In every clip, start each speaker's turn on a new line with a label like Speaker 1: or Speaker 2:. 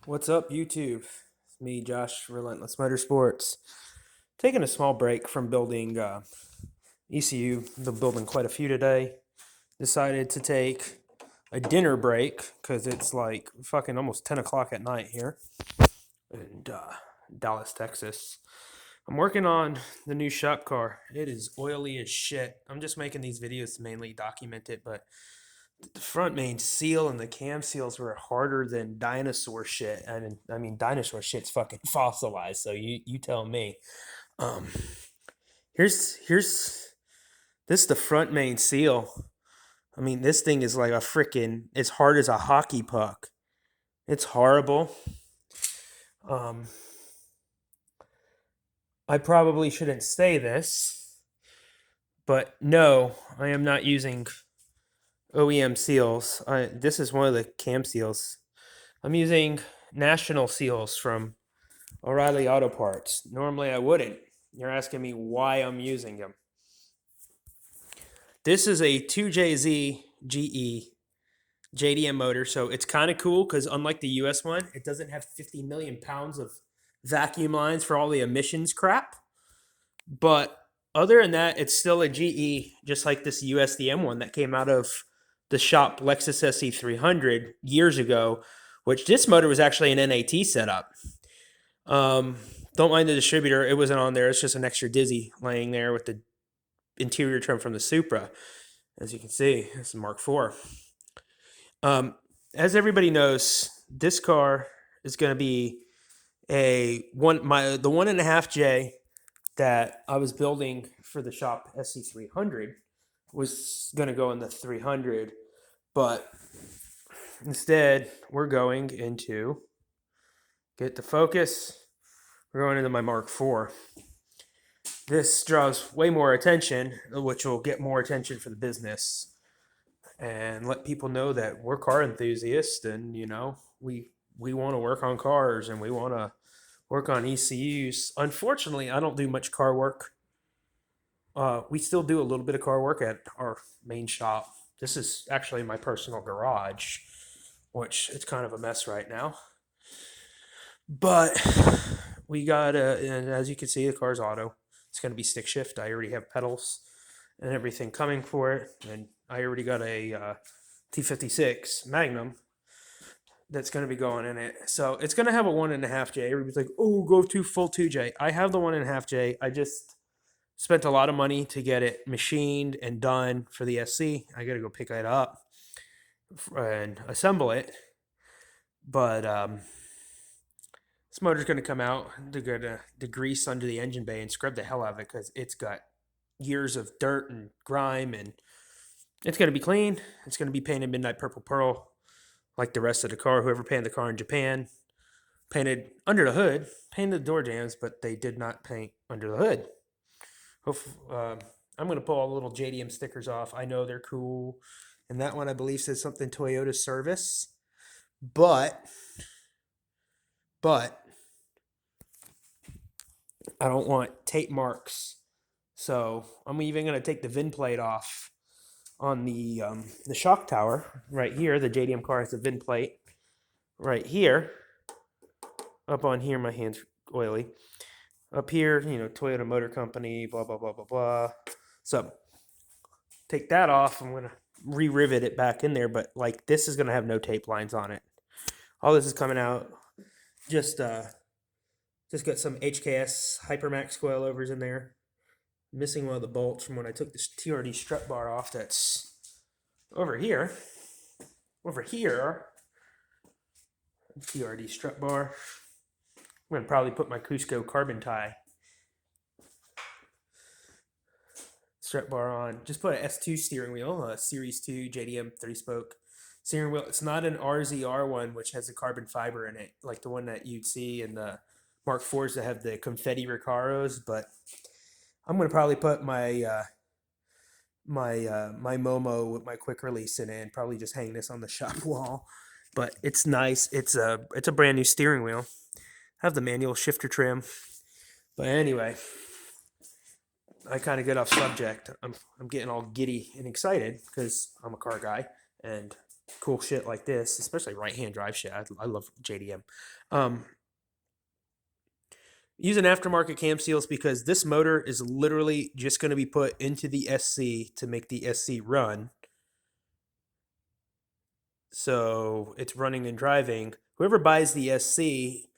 Speaker 1: What's up, YouTube? It's me, Josh, Relentless Motorsports. Taking a small break from building ECU. Been building quite a few today. Decided to take a dinner break because it's like fucking almost 10 o'clock at night here in Dallas, Texas. I'm working on the new shop car. It is oily as shit. I'm just making these videos to mainly document it, but the front main seal and the cam seals were harder than dinosaur shit. I mean, dinosaur shit's fucking fossilized. So you tell me. Um, here's this is the front main seal. I mean, this thing is like a freaking as hard as a hockey puck. It's horrible. Um, I probably shouldn't say this, but no, I am not using OEM seals. This is one of the cam seals. I'm using National seals from O'Reilly Auto Parts. Normally I wouldn't. You're asking me why I'm using them. This is a 2JZ GE JDM motor, so it's kind of cool because unlike the US one, it doesn't have 50 million pounds of vacuum lines for all the emissions crap. But other than that, it's still a GE, just like this USDM one that came out of the shop Lexus SC300 years ago, which this motor was actually an NAT setup. Don't mind the distributor. It wasn't on there. It's just an extra dizzy laying there with the interior trim from the Supra. As you can see, this is Mark IV. As everybody knows, this car is going to be the 1.5J that I was building for the shop SC300 was going to go in the 300, but instead we're going into get the focus. We're going into my Mark IV. This draws way more attention, which will get more attention for the business and let people know that we're car enthusiasts and, we want to work on cars and we want to work on ECUs. Unfortunately, I don't do much car work. We still do a little bit of car work at our main shop. This is actually my personal garage, which it's kind of a mess right now. But we got and as you can see, the car's auto. It's going to be stick shift. I already have pedals and everything coming for it, and I already got a T56 Magnum that's going to be going in it. So it's going to have a 1.5J. Everybody's like, "Oh, go to full 2J." I have the 1.5J. I just spent a lot of money to get it machined and done for the SC. I got to go pick it up and assemble it. But this motor's going to come out. They're going to degrease under the engine bay and scrub the hell out of it because it's got years of dirt and grime, and it's going to be clean. It's going to be painted midnight purple pearl like the rest of the car. Whoever painted the car in Japan painted under the hood, painted the door jambs, but they did not paint under the hood. I'm going to pull all the little JDM stickers off. I know they're cool. And that one, I believe, says something Toyota service. But I don't want tape marks. So I'm even going to take the VIN plate off on the shock tower right here. The JDM car has a VIN plate right here. Up on here, my hand's oily. Up here, Toyota Motor Company, blah, blah, blah, blah, blah. So take that off. I'm going to re-rivet it back in there, but like this is going to have no tape lines on it. All this is coming out. Just got some HKS Hypermax coilovers in there. Missing one of the bolts from when I took this TRD strut bar off. That's over here. TRD strut bar. I'm going to probably put my Cusco carbon tie strut bar on. Just put an S2 steering wheel, a Series 2 JDM 3-spoke steering wheel. It's not an RZR one, which has a carbon fiber in it, like the one that you'd see in the Mark IVs that have the confetti Recaros. But I'm going to probably put my my Momo with my quick release in it and probably just hang this on the shop wall. But it's nice. It's a brand new steering wheel. Have the manual shifter trim. But anyway, I kind of get off subject. I'm getting all giddy and excited because I'm a car guy and cool shit like this, especially right-hand drive shit. I love JDM. Using aftermarket cam seals because this motor is literally just going to be put into the SC to make the SC run. So it's running and driving. Whoever buys the SC,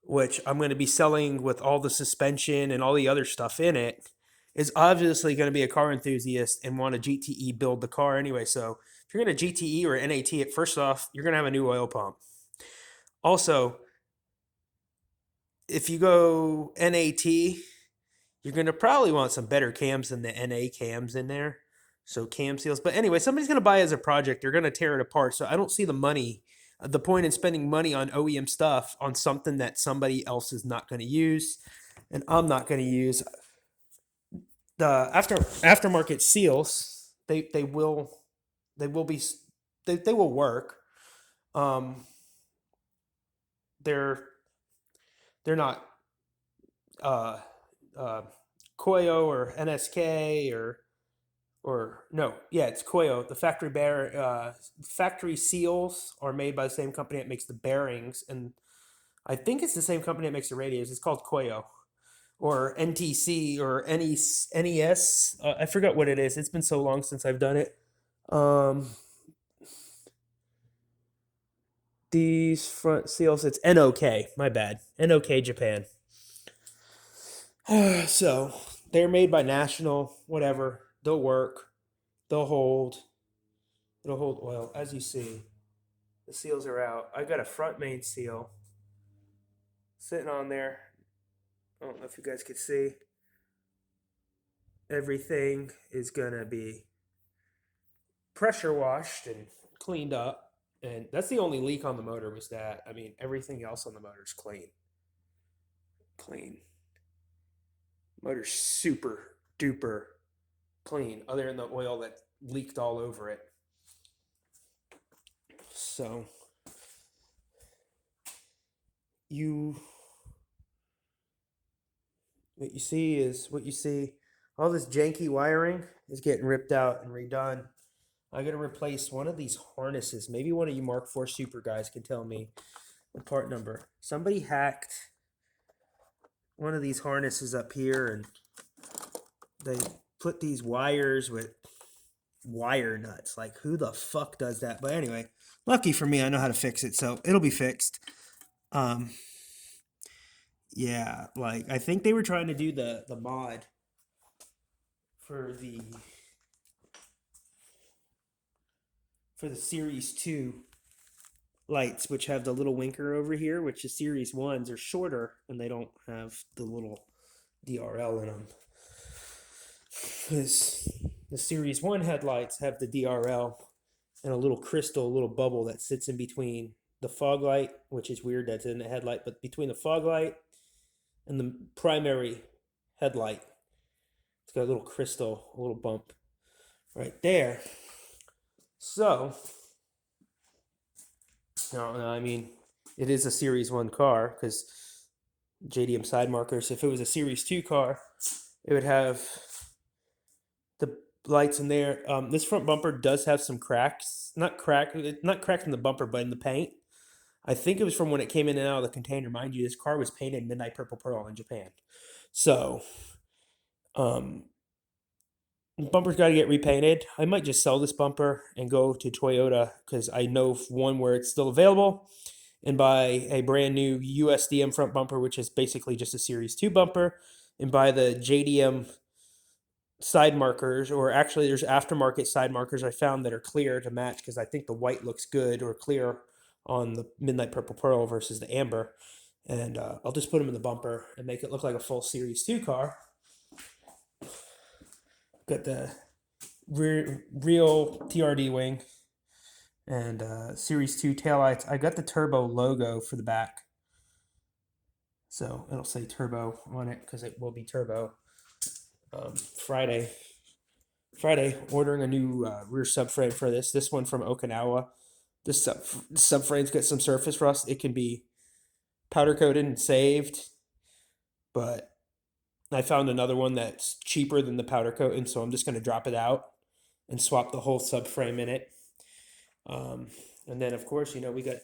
Speaker 1: which I'm going to be selling with all the suspension and all the other stuff in it, is obviously going to be a car enthusiast and want a GTE build the car anyway. So if you're going to GTE or NAT it, first off, you're going to have a new oil pump. Also, if you go NAT, you're going to probably want some better cams than the NA cams in there. So cam seals. But anyway, somebody's going to buy it as a project. They're going to tear it apart. So I don't see the point in spending money on OEM stuff on something that somebody else is not going to use and I'm not going to use. The aftermarket seals, they will work. They're not Koyo or NSK or no, yeah, it's Koyo. The factory seals are made by the same company that makes the bearings, and I think it's the same company that makes the radios. It's called Koyo or NTC or NES. I forgot what it is. It's been so long since I've done it. These front seals, it's NOK. My bad. NOK Japan. So they're made by National, whatever. They'll work. They'll hold. It'll hold oil. As you see, the seals are out. I got a front main seal sitting on there. I don't know if you guys could see. Everything is going to be pressure washed and cleaned up. And that's the only leak on the motor was that. I mean, everything else on the motor is clean. Clean. Motor's super duper clean, other than the oil that leaked all over it. So what you see is what you see. All this janky wiring is getting ripped out and redone. I'm going to replace one of these harnesses. Maybe one of you Mark IV Super guys can tell me the part number. Somebody hacked one of these harnesses up here and they put these wires with wire nuts. Like, who the fuck does that? But anyway, lucky for me, I know how to fix it, so it'll be fixed. Yeah, like, I think they were trying to do the mod for the Series 2 lights, which have the little winker over here, which the Series 1s are shorter and they don't have the little DRL in them. Because the Series 1 headlights have the DRL and a little bubble that sits in between the fog light, which is weird that's in the headlight, but between the fog light and the primary headlight, it's got a little bump right there. So, no, I mean, it is a Series 1 car because JDM side markers. If it was a Series 2 car, it would have the lights in there. This front bumper does have some cracks. Not cracked in the bumper, but in the paint. I think it was from when it came in and out of the container. Mind you, this car was painted midnight purple pearl in Japan. So, bumper's got to get repainted. I might just sell this bumper and go to Toyota because I know one where it's still available and buy a brand new USDM front bumper, which is basically just a Series 2 bumper, and buy the JDM side markers, or actually there's aftermarket side markers I found that are clear to match because I think the white looks good or clear on the midnight purple pearl versus the amber. And I'll just put them in the bumper and make it look like a full Series 2 car. Got the real TRD wing and Series 2 taillights. I got the turbo logo for the back. So it'll say turbo on it because it will be turbo. Friday, ordering a new rear subframe for this. This one from Okinawa. This subframe's got some surface rust. It can be powder coated and saved, but I found another one that's cheaper than the powder coat, and so I'm just going to drop it out and swap the whole subframe in it. And then, of course, we got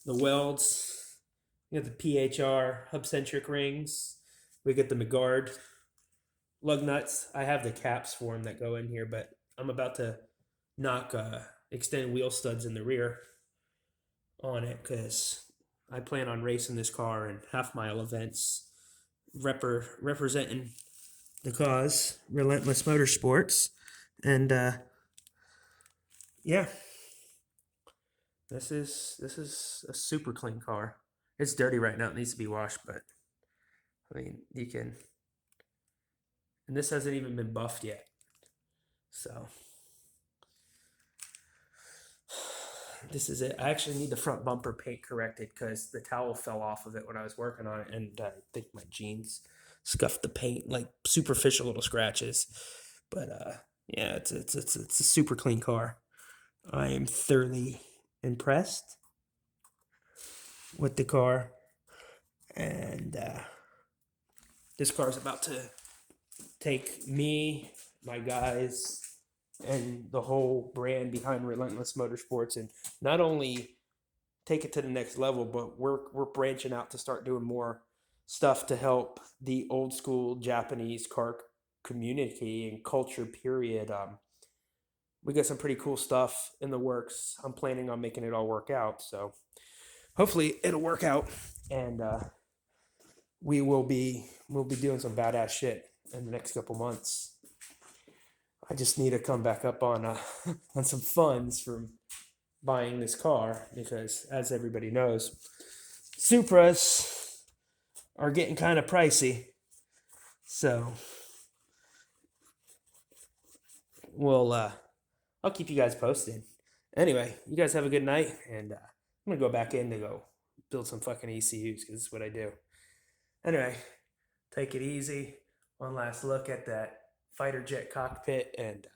Speaker 1: the welds, we got the PHR hub-centric rings, we got the McGuard lug nuts. I have the caps for them that go in here, but I'm about to knock extend wheel studs in the rear on it because I plan on racing this car in half-mile events, representing the cause, Relentless Motorsports, and yeah, this is a super clean car. It's dirty right now; it needs to be washed, but I mean, you can. And this hasn't even been buffed yet, so this is it. I actually need the front bumper paint corrected because the towel fell off of it when I was working on it, and I think my jeans scuffed the paint, like superficial little scratches. But yeah, it's a super clean car. I am thoroughly impressed with the car, and this car is about to take me, my guys, and the whole brand behind Relentless Motorsports, and not only take it to the next level, but we're branching out to start doing more stuff to help the old school Japanese car community and culture. Period. We got some pretty cool stuff in the works. I'm planning on making it all work out, so hopefully it'll work out, and we'll be doing some badass shit in the next couple months. I just need to come back up on on some funds from buying this car because, as everybody knows, Supras are getting kind of pricey. So we'll I'll keep you guys posted. Anyway, you guys have a good night, and I'm gonna go back in to go build some fucking ECUs because this is what I do. Anyway, take it easy. One last look at that fighter jet cockpit, and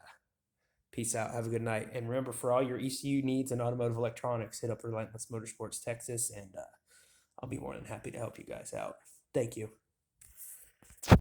Speaker 1: peace out. Have a good night. And remember, for all your ECU needs and automotive electronics, hit up Relentless Motorsports Texas, and I'll be more than happy to help you guys out. Thank you.